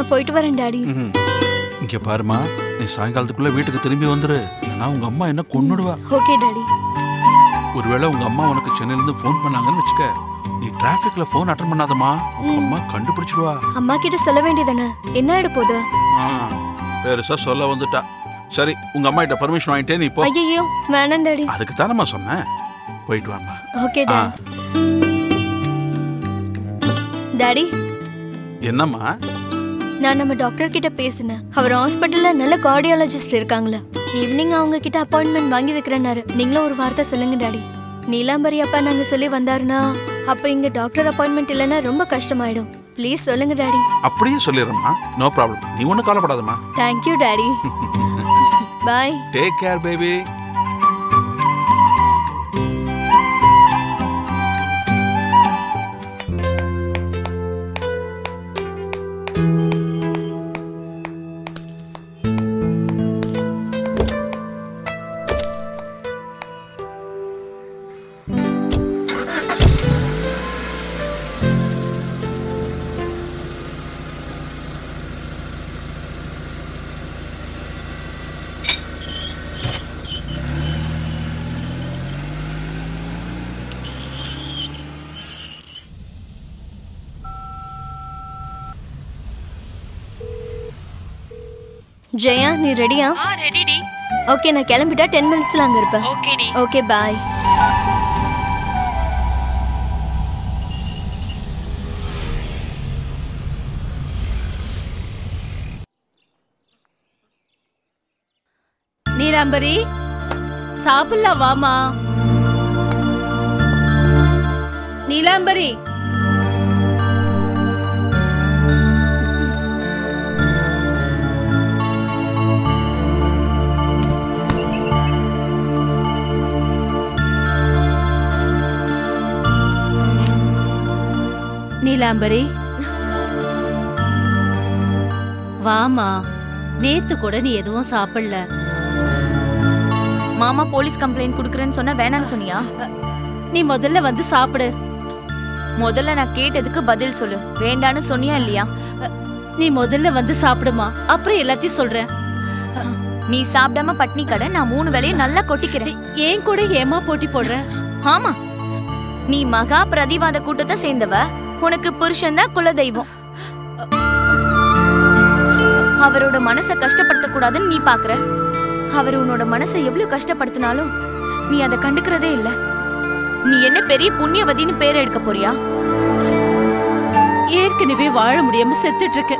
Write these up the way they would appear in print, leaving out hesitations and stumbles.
நான் போயிட்டு வரேன் டாடி. இங்க பாருமா, நீ சாயங்காலத்துக்குள்ள வீட்டுக்கு திரும்பி வந்துரு. நான் உங்க அம்மா என்ன கொன்னுடுவா. Okay daddy. ஒருவேளை உங்க அம்மா உனக்கு சென்னையில இருந்து போன் பண்ணாங்கன்னு வச்சுக்க, நீ டிராபிக்ல போன் அட்டெண்ட் பண்ணாதமா, உங்க அம்மா கண்டுபிடிச்சிடுவா. அம்மா கிட்ட சொல்ல வேண்டியதானே, என்ன ஆயிட போகுது? பெருசா சொல்ல வந்துட்டா. சரி, உங்க அம்மா கிட்ட பர்மிஷன் வாங்கிட்டே நீ போ. ஐயோ வேணாம் டாடி. அதுக்கு தானம்மா சொன்னேன், போயிட்டு வாமா. Okay daddy. டாடி என்னம்மா? நான் நம்ம டாக்டர் கிட்ட பேசினேன். அவர் ஹாஸ்பிட்டல்ல நல்ல கார்டியாலஜிஸ்ட் இருக்காங்களா. ஈவினிங் அவங்க கிட்ட அப்பாயின்மெண்ட் வாங்கி வைக்கிறேன்னாரு. நீங்களும் ஒரு வார்த்தை சொல்லுங்க டாடி. நீலாம்பரி அப்பா நாங்க சொல்லி வந்தாருன்னா அப்ப இங்க டாக்டர் அப்பாயின்மெண்ட் இல்லைன்னா ரொம்ப கஷ்டமாயிடும். ப்ளீஸ் சொல்லுங்க டாடி. அப்படியே சொல்லிடுறேம்மா, நோ ப்ராப்ளம். நீ ஒன்றும் கவலைப்படாதம்மா. Thank you daddy. Bye. Take care baby. Jaya, நீ ரெடியா? ரெடிடி. ஓகே, நான் கிளம்பிட்டா 10 மினிட்ஸ்ல அங்க இருப்பேன். ஓகேடி. Okay bye. நீலாம்பரி, சாப்பிடலாம் வாமா. நீலாம்பரி, நீலாம்பரி வாமா. நேத்து கூட நீ எதுவும் சாப்பிடல. மாமா போலீஸ் கம்ப்ளைண்ட் குடுக்கறேன்னு சொன்னா வேணான்னு சொன்னியா? நீ முதல்ல வந்து சாப்பிடு. முதல்ல நான் கேட்டதுக்கு பதில் சொல்லு. வேண்டான்னு சொன்னியா இல்லையா? நீ முதல்ல வந்து சாப்பிடுமா, அப்புறம் எல்லாத்தையும் சொல்றேன். நீ சாப்பிடாம பட்னி கடை, நான் 3 வேளையும் நல்லா கொட்டிக்கிறேன். ஏன் கூட ஏமா போட்டி போடுற? ஆமா, நீ மகா பிரதிவாத கூட்டத்தை சேர்ந்தவ. உனக்கு புருஷன் தான் குல தெய்வம். அவரோட மனசை கஷ்டப்படுத்த கூடாதுன்னு நீ பாக்குற. அவர் உன்னோட மனசை எவ்வளவு கஷ்டப்படுத்தினாலும் நீ அதை கண்டுக்கிறதே இல்ல. நீ என்ன பெரிய புண்ணியவதின்னு பேர் எடுக்க போறியா? ஏற்கனவே வாழ முடியாம செத்துட்டு இருக்க.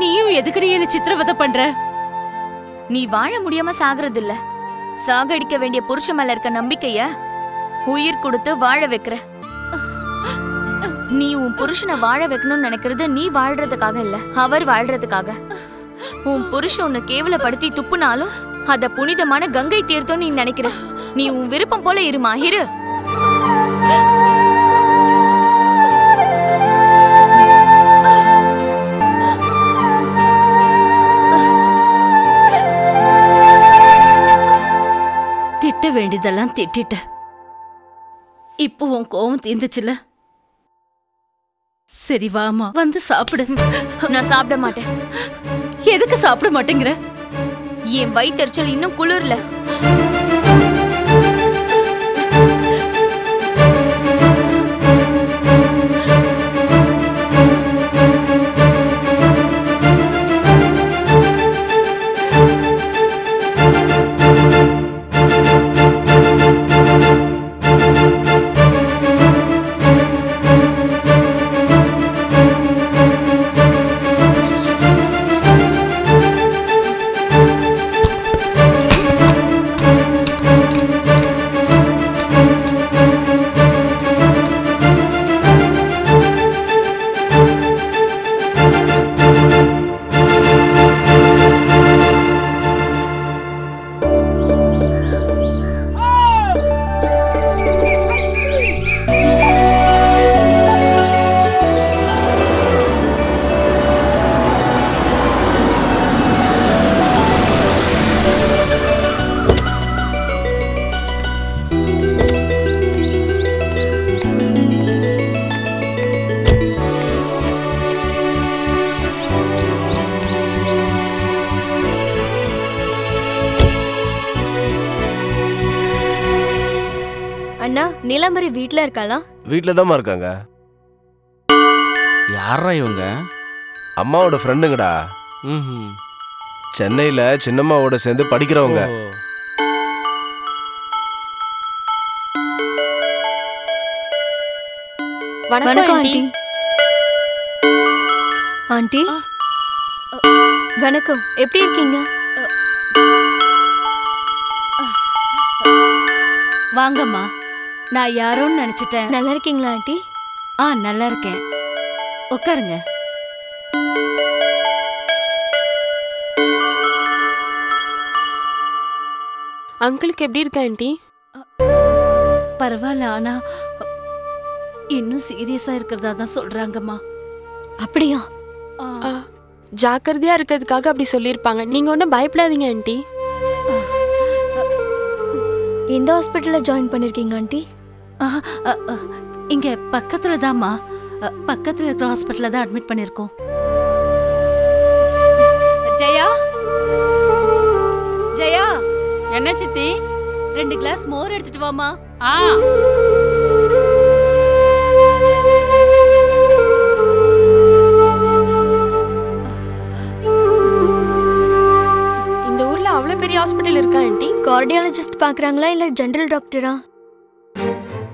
நீயும் எதுக்கடி என்ன சித்திரவதை பண்ற? நீ வாழ முடியாம சாகிறது இல்ல, சாகடிக்க வேண்டிய புருஷ மேல இருக்க நம்பிக்கைய உயிர் கொடுத்து வாழ வைக்கிற. நீ உன் புருஷனை வாழ வைக்கணும்னு நினைக்கிறது நீ வாழ்றதுக்காக இல்ல, அவர் வாழ்றதுக்காக. உன் புருஷன் உன்னை கேவலப்படுத்தி துப்புனாலும் அத புனிதமான கங்கை தீர்த்தம் நீ நினைக்கிற. நீ உன் விருப்பம் போல இருமா, இரு. திட்ட வேண்டியதெல்லாம் திட்டிட்ட. இப்போ உன் கோவம் தீர்ந்துச்சுல. சரி வாமா, வந்து சாப்பிடு. நான் சாப்பிட மாட்டேன். எதுக்கு சாப்பிட மாட்டேங்கிற? என் வயிற்றெரிச்சல் இன்னும் குளிர்ல. நீலாம்பரி வீட்ல இருக்காளா? வீட்ல தான் இருக்காங்க. யாரா இவங்க? அம்மாவோட ஃப்ரெண்டுங்கடா. சென்னையில சின்னம்மாவோட சேர்ந்து படிக்கிறவங்க. வணக்கம் ஆண்டி. ஆண்டி வணக்கம், எப்படி இருக்கீங்க? வாங்கம்மா. நான் யாரோன்னு நினைச்சிட்டேன். நல்லா இருக்கீங்களா ஆண்டி? நல்லா இருக்கேன். உட்காருங்க. அங்கிளுக்கு எப்படி இருக்க ஆண்டி? பரவாயில்ல, ஆனா இன்னும் சீரியஸா இருக்கிறதா தான் சொல்றாங்கம்மா. அப்படியா? ஜாக்கிரதையா இருக்கிறதுக்காக அப்படி சொல்லியிருப்பாங்க. நீங்க ஒன்றும் பயப்படாதீங்க ஆண்டி. எந்த ஹாஸ்பிட்டல்ல ஜாயின் பண்ணிருக்கீங்க ஆண்டி? இங்க பக்கத்துல தான்மா, பக்கத்துல இருக்கிற ஹாஸ்பிட்டல்ல தான் அட்மிட் பண்ணிருக்கோம். ஜெயா, ஜெயா. என்ன சித்தி? 2 கிளாஸ் மோர் எடுத்துட்டு வாமா. இந்த ஊர்ல அவ்வளவு பெரிய ஹாஸ்பிட்டல் இருக்கா ஆண்டி? கார்டியாலஜிஸ்ட் பாக்குறாங்களா இல்ல ஜெனரல் டாக்டரா?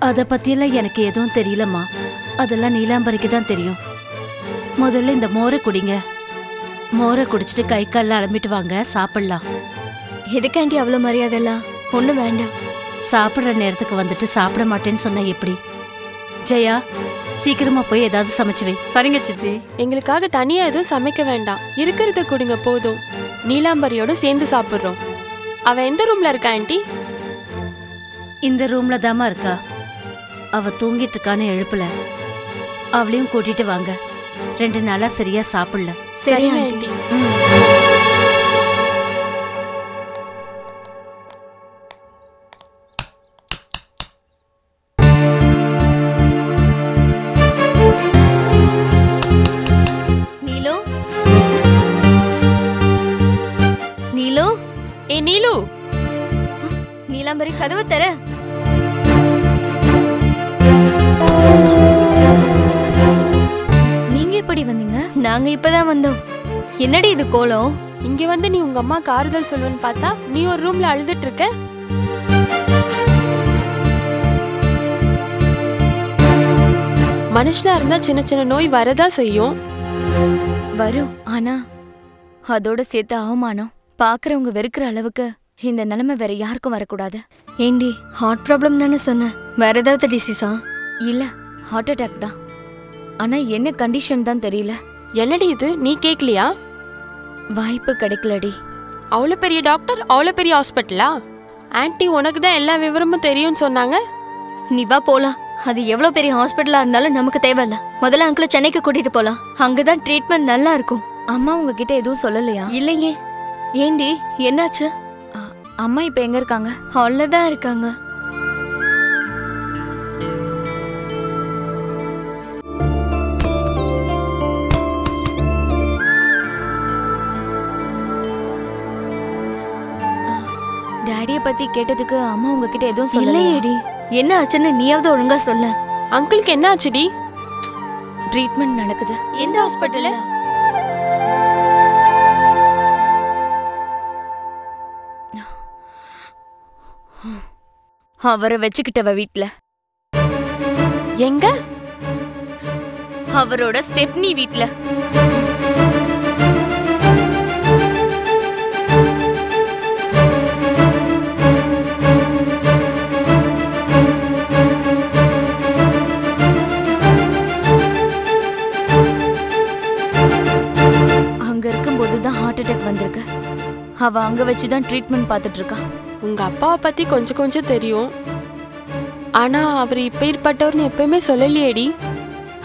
அத பத்தியெல்லாம் எனக்கு எதுவும் தெரியலம்மா. அதெல்லாம் நீலாம்பரிக்கு தான் தெரியும். முதல்ல இந்த மோரை குடிங்க. மோரை குடிச்சிட்டு கை காலில் அலம்பிட்டு வாங்க, சாப்பிடலாம். எதுக்கு ஆண்டி அவ்வளவு மரியாதை எல்லாம்? ஒண்ணும் வேண்டாம். சாப்பிடுற நேரத்துக்கு வந்துட்டு சாப்பிட மாட்டேன்னு சொன்னா எப்படி? ஜெயா, சீக்கிரமா போய் ஏதாவது சமைச்சு வை. சரிங்க சித்தி. எங்களுக்காக தனியா எதுவும் சமைக்க வேண்டாம், இருக்கிறத கொடுங்க போதும். நீலாம்பரியோட சேர்ந்து சாப்பிடுறோம். அவ எந்த ரூம்ல இருக்கா ஆண்டி? இந்த ரூம்ல தாமா இருக்கா. அவ தூங்கிட்டு இருக்கான்னு எழுப்பல. அவளையும் கூட்டிட்டு வாங்க. 2 நாளா சரியா சாப்பிடல. சரி ஆண்டி. நீலு, நீலு, நீலு. நீலாம்பரி கதவை தர. நீங்க எப்படி வந்தீங்க? நாங்க இப்பதான் வந்தோம். என்னடி இது கோலம்? இங்க வந்து நீ உங்க அம்மாக்கு ஆறுதல் சொல்லுன்னு பார்த்தா நீ ஒரு ரூம்ல அழுதுட்டு இருக்க. மனுஷனா இருந்தா சின்ன சின்ன நோய் வரதா செய்யும். வரும். ஆனா அதோட சேர்த்து அவமானம், பாக்குறவங்க வெறுக்கிற அளவுக்கு இந்த நிலைமை வேற யாருக்கும் வரக்கூடாது. ஏண்டி, ஹார்ட் ப்ராப்ளம் தானே சொன்ன? வேற ஏதாவது டிசீஸா? இல்ல, ஹார்ட் அட்டாக் தான். ஆனா என்ன கண்டிஷன் தான் தெரியல. என்னடி இது, நீ கேக்கலையா? வாய்ப்பு கிடைக்கலடி. அவ்வளவு பெரிய டாக்டர், அவ்வளவு பெரிய ஹாஸ்பிட்டலா? ஆன்ட்டி உனக்கு தான் எல்லா விவரமும் தெரியும்னு சொன்னாங்க. நீ வா போலாம். அது எவ்வளவு பெரிய ஹாஸ்பிட்டலா இருந்தாலும் நமக்கு தேவையில்ல. முதல்ல அங்கிள சென்னைக்கு கூட்டிட்டு போலாம். அங்கதான் ட்ரீட்மெண்ட் நல்லா இருக்கும். அம்மா உங்ககிட்ட எதுவும் சொல்லலையா? இல்லையே. ஏண்டி, என்னாச்சு? அம்மா இப்ப எங்க இருக்காங்க? ஹால்ல தான் இருக்காங்க. டாடிய பத்தி கேட்டதுக்கு அம்மா உங்ககிட்ட எதுவும் சொல்லலையா? இல்லையேடி. என்ன ஆச்சுன்னு நீயாவது ஒழுங்கா சொல்ல. அங்கிளுக்கு என்ன ஆச்சுடி? ட்ரீட்மெண்ட் நடக்குது. எந்த ஹாஸ்பிட்டல்ல? அவரை வச்சுக்கிட்டவ வீட்ல. எங்க? அவரோட ஸ்டெப்னி வீட்ல. அங்க இருக்கும்போதுதான் ஹார்ட் அட்டாக் வந்திருக்கு. அவ அங்க வச்சுதான் ட்ரீட்மெண்ட் பார்த்துட்டு இருக்கா. உங்க அப்பாவை பத்தி கொஞ்சம் கொஞ்சம் தெரியும். ஆனா அவர் இப்பேற்பட்டவர்னு எப்பயுமே சொல்லலையேடி.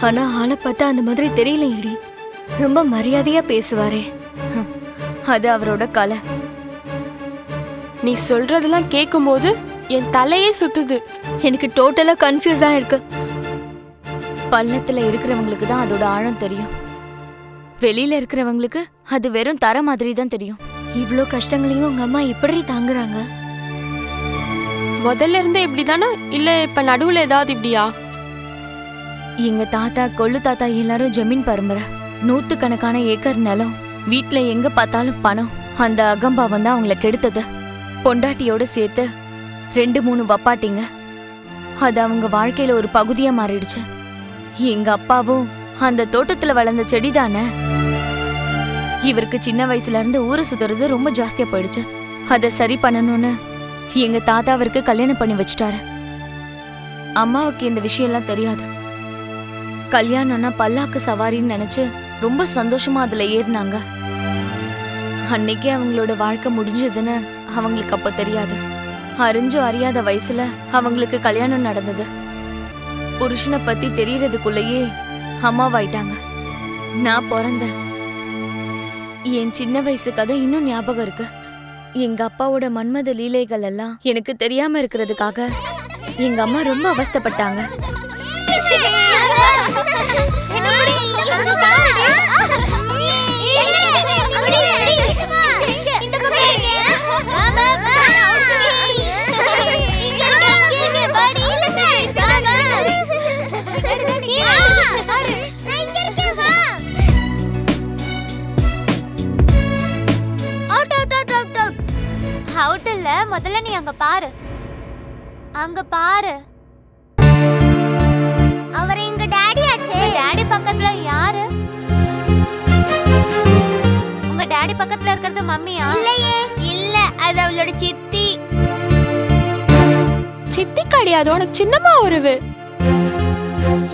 ஆனா ஆளை பார்த்தா அந்த மாதிரி தெரியலையேடி. ரொம்ப மரியாதையா பேசுவாரே. அது அவரோட கலை. நீ சொல்றதெல்லாம் கேட்கும்போது என் தலையே சுத்துது. எனக்கு டோட்டலா கன்ஃபியூஸா இருக்கு. பள்ளத்துல இருக்கிறவங்களுக்கு தான் அதோட ஆழம் தெரியும். வெளியில இருக்கிறவங்களுக்கு அது வெறும் தர மாதிரி தான் தெரியும். இவ்ளோ கஷ்டங்களையும் உங்க அம்மா எப்படி தாங்குறாங்க? முதல்ல இருந்தே இப்படிதானா இல்ல இப்ப நடுவுல ஏதாவது இப்படியா? எங்க தாத்தா கொள்ளு தாத்தா எல்லாரும் ஜமீன் பரம்பரை. 100கணக்கான ஏக்கர் நிலம், வீட்டுல எங்க பார்த்தாலும் பணம். அந்த அகம்பாவம் தான் அவங்கள கெடுத்தது. பொண்டாட்டியோட சேர்த்து 2-3 வப்பாட்டிங்க. அது அவங்க வாழ்க்கையில ஒரு பகுதியா மாறிடுச்சு. எங்க அப்பாவும் அந்த தோட்டத்துல வளர்ந்த செடி தானே. இவருக்கு சின்ன வயசுல இருந்து ஊரை சுத்துறது ரொம்ப ஜாஸ்தியா போயிடுச்சு. அதை சரி பண்ணணும்னு எங்க தாத்தா அவருக்கு கல்யாணம் பண்ணி வச்சுட்டாரு. அம்மாவுக்கு இந்த விஷயம் எல்லாம் தெரியாது. கல்யாணம்னா பல்லாக்கு சவாரின்னு நினைச்சு ரொம்ப சந்தோஷமா அதுல ஏறினாங்க. அன்னைக்கே அவங்களோட வாழ்க்கை முடிஞ்சதுன்னு அவங்களுக்கு அப்ப தெரியாது. அறிஞ்சோ அறியாத வயசுல அவங்களுக்கு கல்யாணம் நடந்தது. புருஷனை பத்தி தெரியறதுக்குள்ளேயே அம்மாவாயிட்டாங்க. நான் பிறந்தேன். என் சின்ன வயசு கதை இன்னும் ஞாபகம் இருக்கு. எங்க அப்பாவோட மன்மத லீலைகள் எல்லாம் எனக்கு தெரியாம இருக்கிறதுக்காக எங்க அம்மா ரொம்ப அவஸ்தைப்பட்டாங்க. அவுட் இல்ல, முதல்ல நீ அங்க பாரு. அங்க பாரு, அவர் எங்க டாடி ஆச்சு. டாடி பக்கத்துல யாரு? உங்க டாடி பக்கத்துல இருக்கிறது மம்மியா? இல்லையே. இல்ல, அது அவளோட சித்தி. சித்தி கிடையாது, உனக்கு சின்னம்மா வருவு.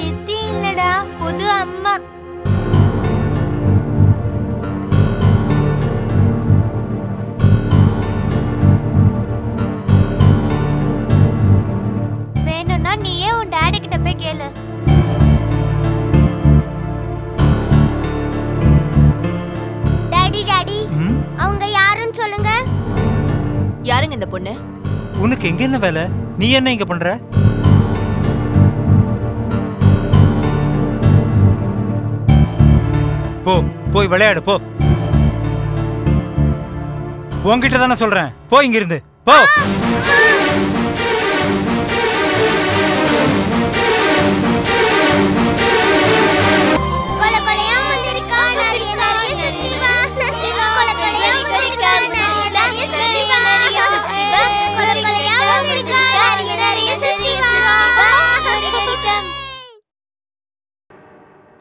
சித்தி இல்லடா, புது அம்மா. வேணும்னா நீயே உன் டாடி கிட்ட போய் கேளு. டாடி டாடி, அவங்க யாருன்னு சொல்லுங்க. யாருங்க இந்த பொண்ணு? உனக்கு எங்க என்ன வேலை? நீ என்ன இங்க பண்ற? போ, போய் விளையாடு போ. உன்கிட்ட தானே சொல்றேன், போ இங்க இருந்து போ.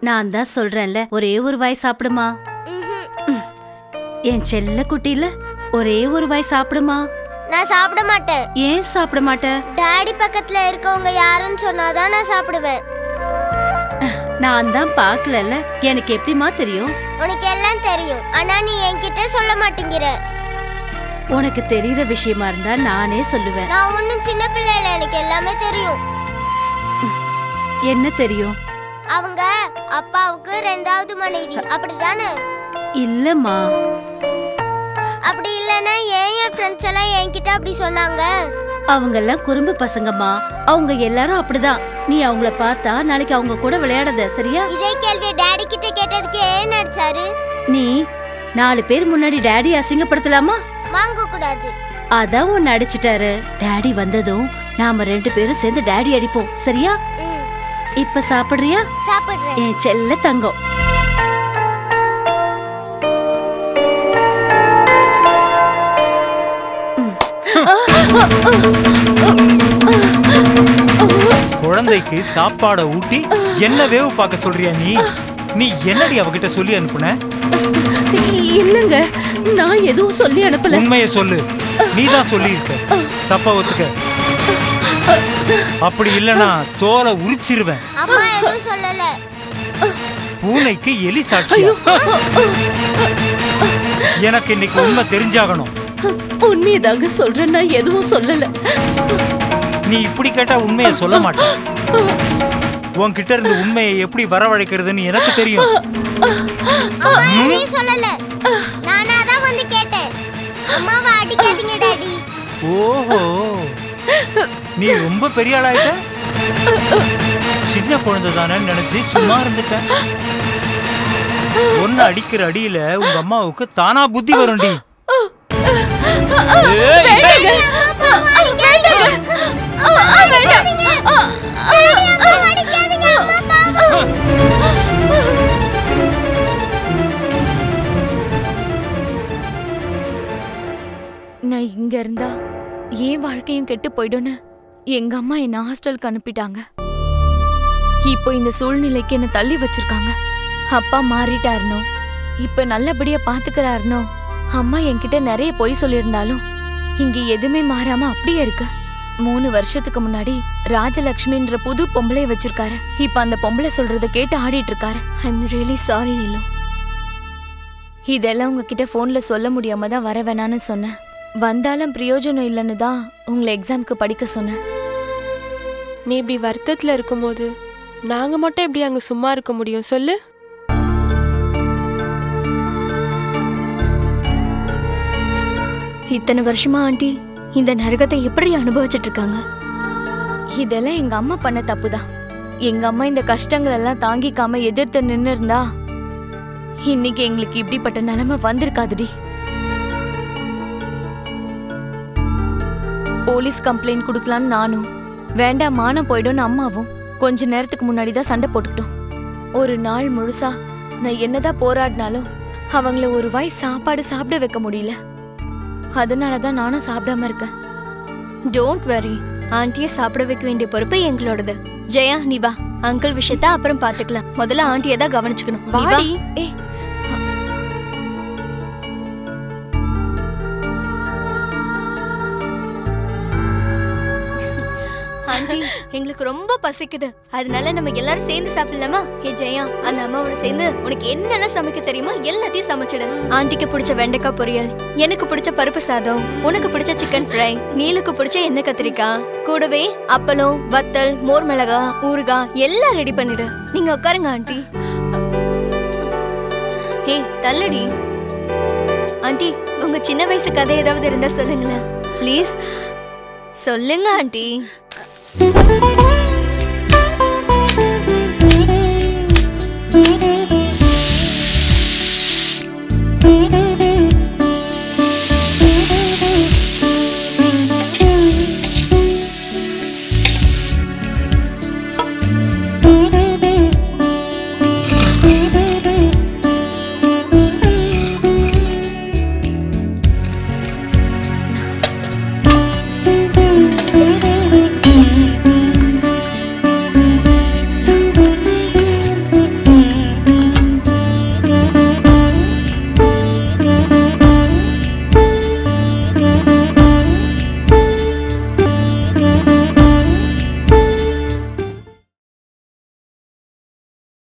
நான் தான் சொல்றேன்ல, ஒரே ஒரு வாய் சாப்பிடுமா. என் செல்ல குட்டில ஒரே ஒரு வாய் சாப்பிடுமா. நான் சாப்பிட மாட்டேன். ஏன் சாப்பிட மாட்டேன்? டாடி பக்கத்துல இருக்கவங்க யாருன்னு சொன்னாதான் நான் சாப்பிடுவேன். நான் தான் பார்க்கலல்ல, எனக்கு எப்படிமா தெரியும்? உனக்கு எல்லாம் தெரியும், ஆனா நீ என்கிட்ட சொல்ல மாட்டேங்கிற. உனக்கு தெரியற விஷயமா இருந்தா நானே சொல்லுவேன். நான் ஒன்னும் சின்ன பிள்ளை இல்ல, எனக்கு எல்லாமே தெரியும். என்ன தெரியும்? அவங்க அப்பாவுக்கு 2வது மனைவி, அப்படிதானே? இல்லம்மா. அப்படி இல்லனா ஏன் என் ஃப்ரெண்ட்ஸ் எல்லாம் என்கிட்ட அப்படி சொன்னாங்க? அவங்க எல்லாம் குறும்பு பசங்கம்மா, அவங்க எல்லாரும் அப்படிதான். நீ அவங்கள பார்த்தா நாளைக்கு அவங்க கூட விளையாடாத, சரியா? இதே கேள்வி டாடி கிட்ட கேட்டதுக்கு ஏன் நடிச்சாரு? நீ 4 பேர் முன்னாடி டாடி அசிங்கப்படுத்தலாமா? வாங்க கூடாது. அதான் உன்னை அடிச்சிட்டாரு. டாடி வந்ததும் நாம 2 பேரும் சேர்ந்து டாடி அடிப்போம், சரியா? இப்ப சாப்பிடுறியா? சாப்பிடுறேன். என் செல்ல தங்கம். குழந்தைக்கு சாப்பாட ஊட்டி என்ன வேவு பார்க்க சொல்றியா நீ? நீ என்னடி அவகிட்ட சொல்லி அனுப்புன? இல்லங்க, நான் எதுவும் சொல்லி அனுப்பல. உண்மையை சொல்லு, நீதான் சொல்லி இருக்க. தப்பா ஒத்துக்க. அப்படி இல்லனா தோலை உரிச்சிருவேன். அம்மா எதுவும் சொல்லல. பூனைக்கு எலி சாட்சியா? எனக்கு இன்னைக்கு உண்மை தெரிஞ்சாகணும். உண்மையதாங்க சொல்றேன், நான் எதுவும் சொல்லல. நீ இப்படி கேட்டா உண்மையை சொல்ல மாட்டேன். உன்கிட்ட இருந்து உண்மையை எப்படி வரவழைக்கிறதுன்னு எனக்கு தெரியும். அம்மா எதுவும் சொல்லல, நானா தான் வந்து கேட்டேன். அம்மாவை அடிக்காதீங்க டாடி. ஓஹோ, நீ ரொம்ப பெரிய ஆளாயிட்ட. சின்ன குழந்தை தானே நினைச்சு சும்மா இருந்துட்டேன். ஒன்னு அடிக்கிற அடியில உங்க அம்மாவுக்கு தானா புத்தி வரும்டி. நான் இங்க இருந்தா என் வாழ்க்கையும் கெட்டு போயிடும்னு எங்க அம்மா என்ன ஹாஸ்டலுக்கு அனுப்பிட்டாங்க. இப்போ இந்த சூழ்நிலைக்கு என்ன தள்ளி வச்சிருக்காங்க. அப்பா மாறிட்டாருனோ, இப்ப நல்லபடியா பாத்துக்கிறாருனோ, அம்மா என்கிட்ட நிறைய பொய் சொல்லியிருந்தாலும் இங்க எதுவுமே மாறாம அப்படியே இருக்கு. 3 வருஷத்துக்கு முன்னாடி ராஜலட்சுமின்ற புது பொம்பளைய வச்சிருக்காரு. இப்ப அந்த பொம்பளை சொல்றத கேட்டு ஆடிட்டு இருக்காரு. I am really sorry Neelu. இதெல்லாம் உங்ககிட்ட போன்ல சொல்ல முடியாம தான் வர வேணான்னு சொன்னேன். வந்தாலும் பிரயோஜனம் இல்லைன்னு தான் உங்களை எக்ஸாம்க்கு படிக்க சொன்னேன். நீ இப்படி வருத்தத்துல இருக்கும்போது நாங்க மட்டும் எப்படி அங்க சும்மா இருக்க முடியும் சொல்லு? இத்தனை வருஷமா ஆண்டி இந்த நரகத்தை எப்படி அனுபவிச்சிட்டு இருக்காங்க? இதெல்லாம் எங்க அம்மா பண்ண தப்புதான். எங்க அம்மா இந்த கஷ்டங்கள் எல்லாம் தாங்கிக்காம எதிர்த்து நின்னு இருந்தா இன்னைக்கு எங்களுக்கு இப்படிப்பட்ட நிலைமை வந்திருக்காதுடி. போலீஸ் கம்ப்ளைண்ட் கொடுக்கலான்னு நானும், வேண்டாம் மானம் போயிடும்னு அம்மாவும் கொஞ்ச நேரத்துக்கு முன்னாடி தான் சண்டை போட்டுக்கிட்டோம். ஒரு நாள் முழுசா நான் என்னதான் போராடினாலும் அவங்கள ஒரு வாய் சாப்பாடு சாப்பிட வைக்க முடியல. அதனாலதான் நானும் சாப்பிடாம இருக்கேன். டோன்ட் வரி, ஆண்டியை சாப்பிட வைக்க வேண்டிய பொறுப்பு எங்களோடது. ஜெயா நீ வா, அங்கிள் விஷயத்த அப்புறம் பாத்துக்கலாம். முதல்ல ஆண்டியை தான் கவனிச்சுக்கணும். நீ வா. ஏ ஆண்டி எங்களுக்கு ரொம்ப பசிக்குது, அதனால நம்ம எல்லாரும் சேர்ந்து சாப்பிடலாமா? ஏ ஜெயா, அந்த அம்மாவோட சேர்ந்து உனக்கு என்னெல்லாம் சமைக்க தெரியுமோ எல்லாத்தையும் சமைச்சிடு. ஆண்டிக்கு பிடிச்ச வெண்டைக்காய் பொரியல், எனக்கு பிடிச்ச பருப்பு சாதம், உனக்கு பிடிச்ச சிக்கன் ஃப்ரை, நீலுக்கு பிடிச்ச எண்ணெய் கத்திரிக்காய், கூடவே அப்பளம், வத்தல், மோர் மிளகா, ஊறுகாய் எல்லாம் ரெடி பண்ணிடு. நீங்க உட்காருங்க ஆண்டி. ஏ தள்ளடி. ஆண்டி உங்க சின்ன வயசு கதை ஏதாவது இருந்தா சொல்லுங்களேன் ப்ளீஸ். சொல்லுங்க ஆண்டி. Thank you.